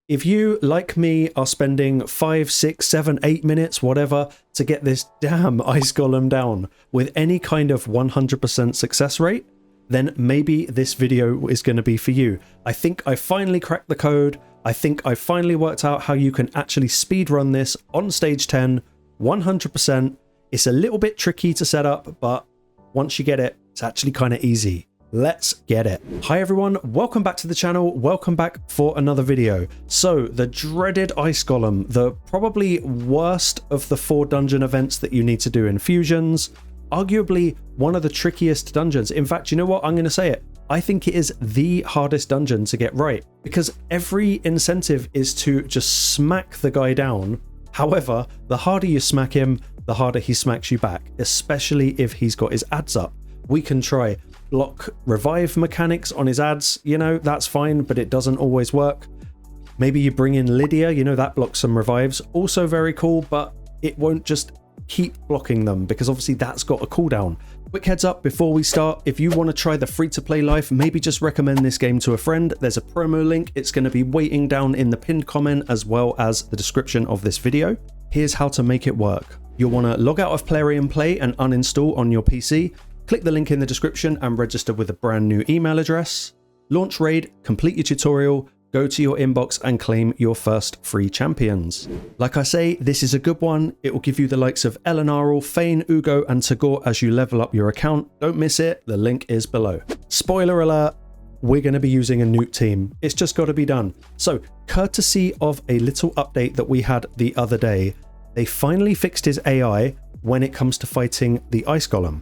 If you, like me, are spending 5, 6, 7, 8 minutes, whatever, to get this damn ice golem down with any kind of 100% success rate, then maybe this video is going to be for you. I think I finally cracked the code. I think I finally worked out how you can actually speedrun this on stage 10, 100%. It's a little bit tricky to set up, but once you get it, it's actually kind of easy. Let's get it. Hi everyone, welcome back to the channel. Welcome back for another video. So the dreaded ice golem, the probably worst of the 4 dungeon events that you need to do in fusions, arguably one of the trickiest dungeons. In fact, you know what? I'm going to say it. I think it is the hardest dungeon to get right because every incentive is to just smack the guy down. However, the harder you smack him, the harder he smacks you back, especially if he's got his ads up. We can try block revive mechanics on his ads, you know, that's fine, but it doesn't always work. Maybe you bring in Lydia, you know, that blocks some revives, also very cool, but it won't just keep blocking them because obviously that's got a cooldown. Quick heads up before we start, if you want to try the free-to-play life, maybe just recommend this game to a friend. There's a promo link, it's going to be waiting down in the pinned comment as well as the description of this video. Here's how to make it work. You'll want to log out of Plarium Play and uninstall on your PC. Click the link in the description and register with a brand new email address. Launch raid, complete your tutorial, go to your inbox and claim your first free champions. Like I say, this is a good one. It will give you the likes of Elenaril, Fayne, Uugo and Tagoar as you level up your account. Don't miss it, the link is below. Spoiler alert, we're going to be using a Gnut team. It's just got to be done. So, courtesy of a little update that we had the other day, they finally fixed his AI when it comes to fighting the ice golem.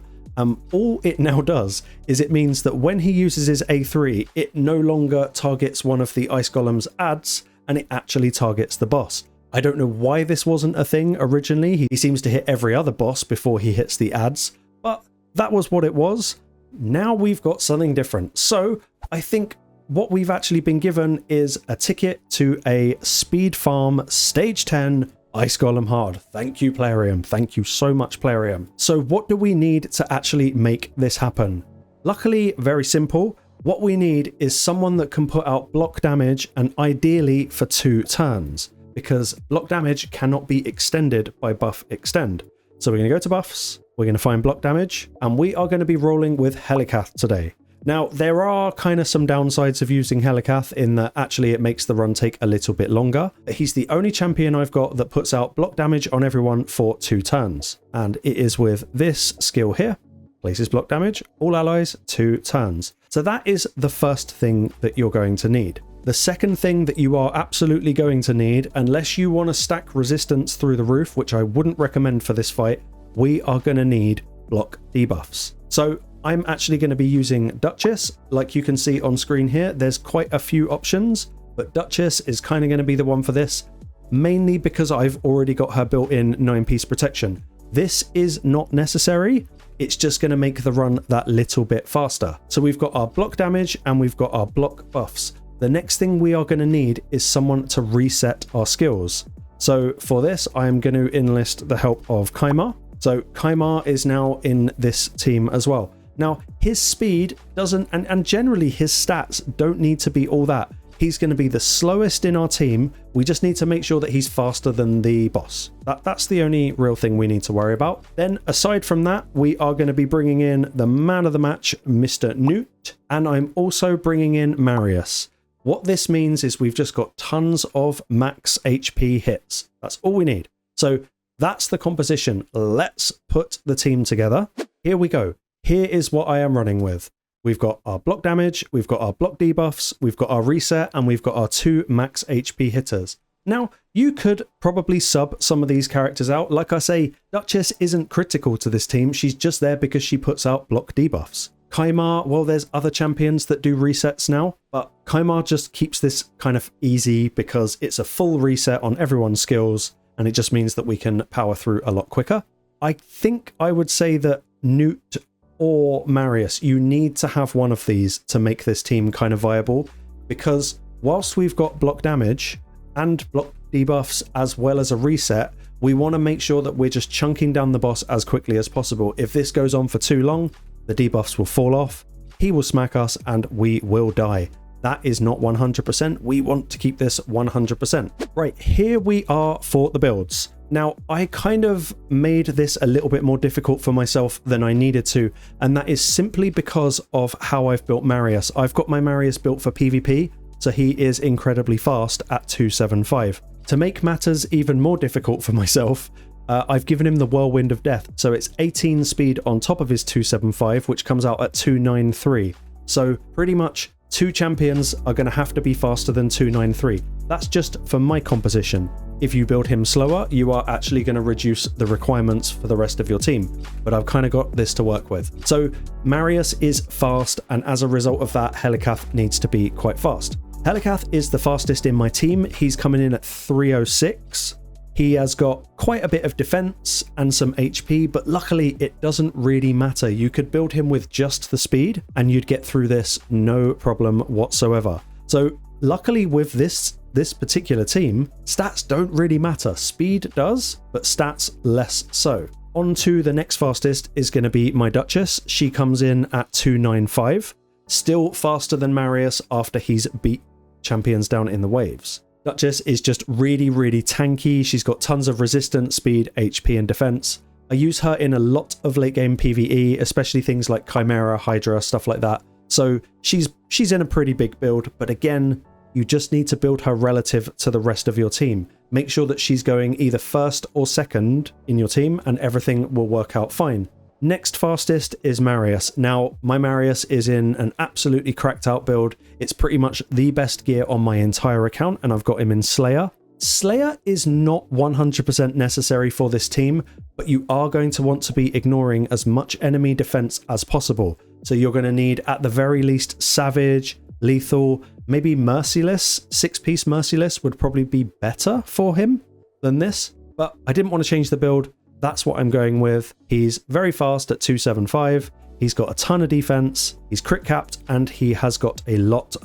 All it now does is it means that when he uses his A3, it no longer targets one of the ice golem's ads and it actually targets the boss. I don't know why this wasn't a thing originally. He seems to hit every other boss before he hits the ads, but that was what it was. Now we've got something different. So I think what we've actually been given is a ticket to a speed farm stage 10 Ice Golem hard. Thank you, Plarium. Thank you so much, Plarium. So what do we need to actually make this happen? Luckily, very simple. What we need is someone that can put out block damage and ideally for 2 turns because block damage cannot be extended by buff extend. So we're going to go to buffs, we're going to find block damage, and we are going to be rolling with Helicath today. Now, there are kind of some downsides of using Helicath in that actually it makes the run take a little bit longer. He's the only champion I've got that puts out block damage on everyone for 2 turns. And it is with this skill here. Places block damage, all allies, 2 turns. So that is the first thing that you're going to need. The second thing that you are absolutely going to need, unless you want to stack resistance through the roof, which I wouldn't recommend for this fight, we are going to need block debuffs. So I'm actually going to be using Duchess. Like you can see on screen here, there's quite a few options, but Duchess is kind of going to be the one for this, mainly because I've already got her built-in 9-piece protection. This is not necessary. It's just going to make the run that little bit faster. So we've got our block damage and we've got our block buffs. The next thing we are going to need is someone to reset our skills. So for this, I am going to enlist the help of Kaimar. So Kaimar is now in this team as well. Now, his speed doesn't, and generally his stats don't need to be all that. He's going to be the slowest in our team. We just need to make sure that he's faster than the boss. That's the only real thing we need to worry about. Then, aside from that, we are going to be bringing in the man of the match, Mr. Gnut, and I'm also bringing in Marius. What this means is we've just got tons of max HP hits. That's all we need. So that's the composition. Let's put the team together. Here we go. Here is what I am running with. We've got our block damage, we've got our block debuffs, we've got our reset, and we've got our 2 max HP hitters. Now, you could probably sub some of these characters out. Like I say, Duchess isn't critical to this team. She's just there because she puts out block debuffs. Kaimar, well, there's other champions that do resets now, but Kaimar just keeps this kind of easy because it's a full reset on everyone's skills, and it just means that we can power through a lot quicker. I think I would say that Gnut or Marius, you need to have one of these to make this team kind of viable, because whilst we've got block damage and block debuffs as well as a reset, we want to make sure that we're just chunking down the boss as quickly as possible. If this goes on for too long, the debuffs will fall off, he will smack us, and we will die. That is not 100%. We want to keep this 100%. Right, here we are for the builds. Now, I kind of made this a little bit more difficult for myself than I needed to, and that is simply because of how I've built Marius. I've got my Marius built for PvP, so he is incredibly fast at 275. To make matters even more difficult for myself, I've given him the Whirlwind of Death, so it's 18 speed on top of his 275, which comes out at 293. So pretty much 2 champions are going to have to be faster than 293. That's just for my composition. If you build him slower, you are actually going to reduce the requirements for the rest of your team. But I've kind of got this to work with. So Marius is fast, and as a result of that, Helikath needs to be quite fast. Helikath is the fastest in my team. He's coming in at 306. He has got quite a bit of defense and some HP, but luckily it doesn't really matter. You could build him with just the speed and you'd get through this no problem whatsoever. So luckily with this particular team, stats don't really matter. Speed does, but stats less so. On to the next fastest is going to be my Duchess. She comes in at 295, still faster than Marius after he's beat champions down in the waves. Duchess is just really, really tanky. She's got tons of resistance, speed, HP, and defense. I use her in a lot of late game PvE, especially things like Chimera, Hydra, stuff like that. So she's in a pretty big build, but again, you just need to build her relative to the rest of your team. Make sure that she's going either first or second in your team, and everything will work out fine. Next fastest is Marius. Now, my Marius is in an absolutely cracked out build. It's pretty much the best gear on my entire account, and I've got him in Slayer. Slayer is not 100% necessary for this team, but you are going to want to be ignoring as much enemy defense as possible. So you're going to need, at the very least, Savage, Lethal, maybe Merciless. 6-piece Merciless would probably be better for him than this, but I didn't want to change the build. That's what I'm going with. He's very fast at 275. He's got a ton of defense. He's crit capped, and he has got a lot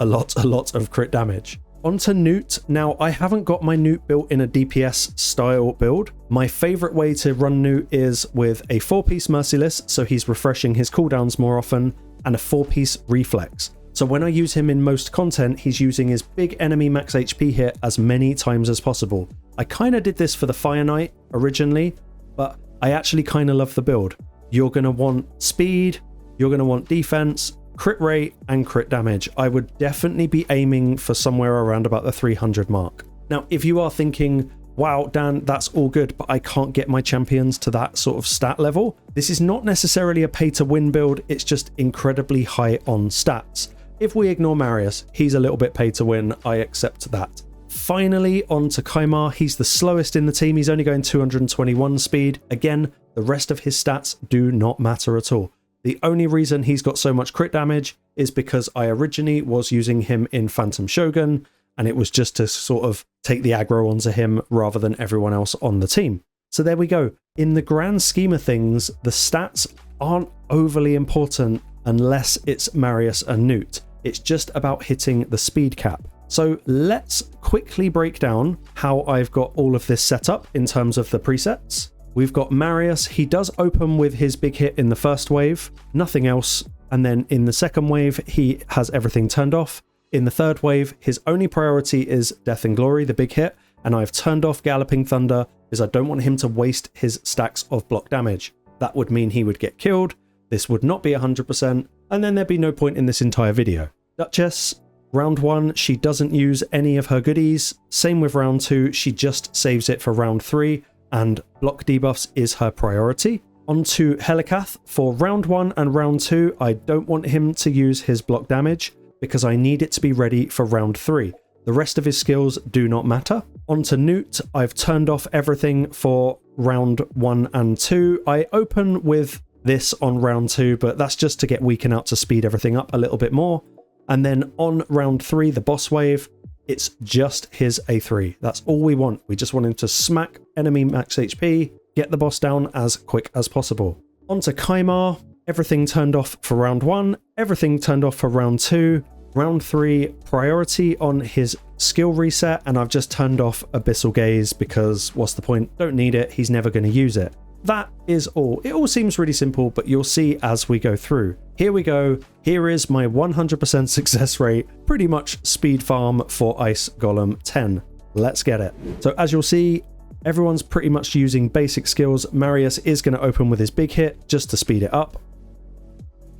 of crit damage. On to Gnut. Now, I haven't got my Gnut built in a DPS style build. My favorite way to run Gnut is with a 4-piece Merciless, so he's refreshing his cooldowns more often, and a 4-piece Reflex. So when I use him in most content, he's using his big enemy max HP hit as many times as possible. I kind of did this for the Fire Knight originally, but I actually kind of love the build. You're going to want speed, you're going to want defense, crit rate, and crit damage. I would definitely be aiming for somewhere around about the 300 mark. Now, if you are thinking, wow, Dan, that's all good, but I can't get my champions to that sort of stat level, this is not necessarily a pay-to-win build, it's just incredibly high on stats. If we ignore Marius, he's a little bit pay-to-win, I accept that. Finally, on to Chimera. He's the slowest in the team. He's only going 221 speed. Again, the rest of his stats do not matter at all. The only reason he's got so much crit damage is because I originally was using him in Phantom Shogun, and it was just to sort of take the aggro onto him rather than everyone else on the team. So there we go. In the grand scheme of things, the stats aren't overly important unless it's Marius and Gnut. It's just about hitting the speed cap. So let's quickly break down how I've got all of this set up in terms of the presets. We've got Marius. He does open with his big hit in the first wave, nothing else. And then in the second wave, he has everything turned off. In the third wave, his only priority is Death and Glory, the big hit. And I've turned off Galloping Thunder because I don't want him to waste his stacks of block damage. That would mean he would get killed. This would not be 100%. And then there'd be no point in this entire video. Duchess. Round 1, she doesn't use any of her goodies. Same with round 2, she just saves it for round 3, and block debuffs is her priority. On to Helikath. For round 1 and round 2, I don't want him to use his block damage because I need it to be ready for round 3. The rest of his skills do not matter. On to Gnut. I've turned off everything for round 1 and 2. I open with this on round 2, but that's just to get Weaken Out to speed everything up a little bit more. And then on round 3, the boss wave, it's just his A3. That's all we want. We just want him to smack enemy max HP, get the boss down as quick as possible. On to Chimera. Everything turned off for round 1, everything turned off for round 2. Round 3, priority on his skill reset, and I've just turned off Abyssal Gaze because what's the point? Don't need it, he's never going to use it. that is all. It all seems really simple, but you'll see as we go through. Here we go. Here is my 100% success rate, pretty much speed farm for Ice Golem 10. Let's get it. So as you'll see, everyone's pretty much using basic skills. Marius is going to open with his big hit just to speed it up.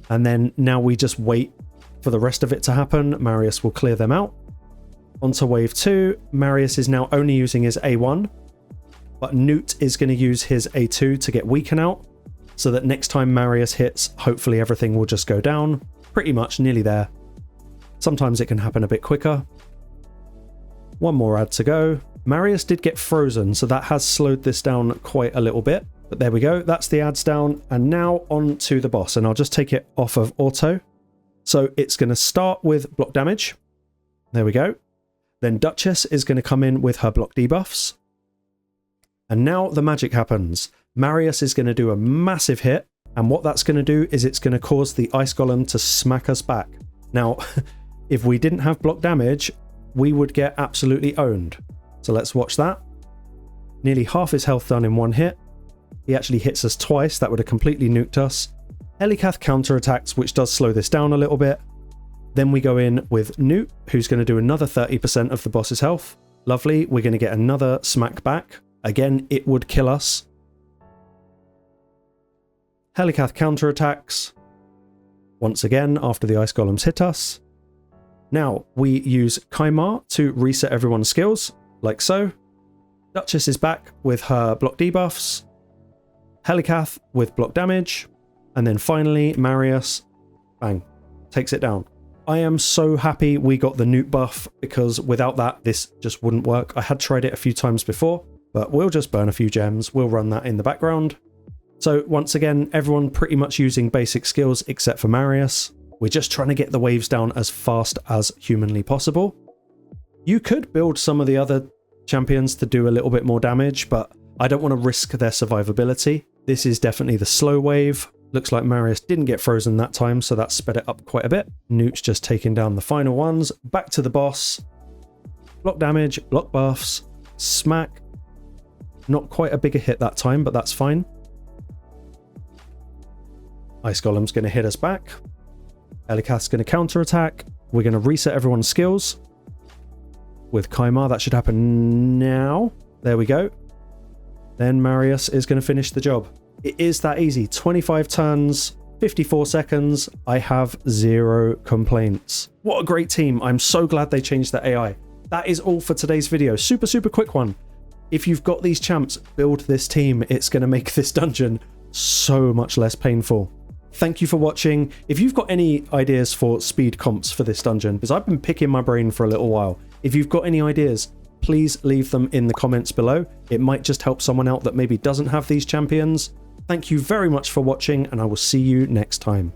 And then now we just wait for the rest of it to happen. Marius will clear them out. Onto wave 2. Marius is now only using his A1. But Gnut is going to use his A2 to get Weaken out, so that next time Marius hits, hopefully everything will just go down. Pretty much nearly there. Sometimes it can happen a bit quicker. One more ad to go. Marius did get frozen, so that has slowed this down quite a little bit. But there we go, that's the ads down. And now on to the boss, and I'll just take it off of auto. So it's going to start with block damage. There we go. Then Duchess is going to come in with her block debuffs. And now the magic happens. Marius is going to do a massive hit, and what that's going to do is it's going to cause the Ice Golem to smack us back. Now, if we didn't have block damage, we would get absolutely owned. So let's watch that. Nearly half his health done in one hit. He actually hits us twice. That would have completely nuked us. Helicath counterattacks, which does slow this down a little bit. Then we go in with Gnut, who's going to do another 30% of the boss's health. Lovely. We're going to get another smack back. Again, it would kill us. Helicath counterattacks. Once again, after the Ice Golems hit us. Now, we use Kaimar to reset everyone's skills, like so. Duchess is back with her block debuffs. Helicath with block damage. And then finally, Marius, bang, takes it down. I am so happy we got the Gnut buff, because without that, this just wouldn't work. I had tried it a few times before, but we'll just burn a few gems. We'll run that in the background. So once again, everyone pretty much using basic skills except for Marius. We're just trying to get the waves down as fast as humanly possible. You could build some of the other champions to do a little bit more damage, but I don't want to risk their survivability. This is definitely the slow wave. Looks like Marius didn't get frozen that time, so that sped it up quite a bit. Gnut's just taking down the final ones. Back to the boss. Block damage, block buffs, smack. Not quite a bigger hit that time, but that's fine. Ice Golem's going to hit us back. Helicath's going to counterattack. We're going to reset everyone's skills. With Kaimar, that should happen now. There we go. Then Marius is going to finish the job. It is that easy. 25 turns, 54 seconds. I have 0 complaints. What a great team. I'm so glad they changed the AI. That is all for today's video. Super, super quick one. If you've got these champs, build this team. It's going to make this dungeon so much less painful. Thank you for watching. If you've got any ideas for speed comps for this dungeon, because I've been picking my brain for a little while, if you've got any ideas, please leave them in the comments below. It might just help someone out that maybe doesn't have these champions. Thank you very much for watching, and I will see you next time.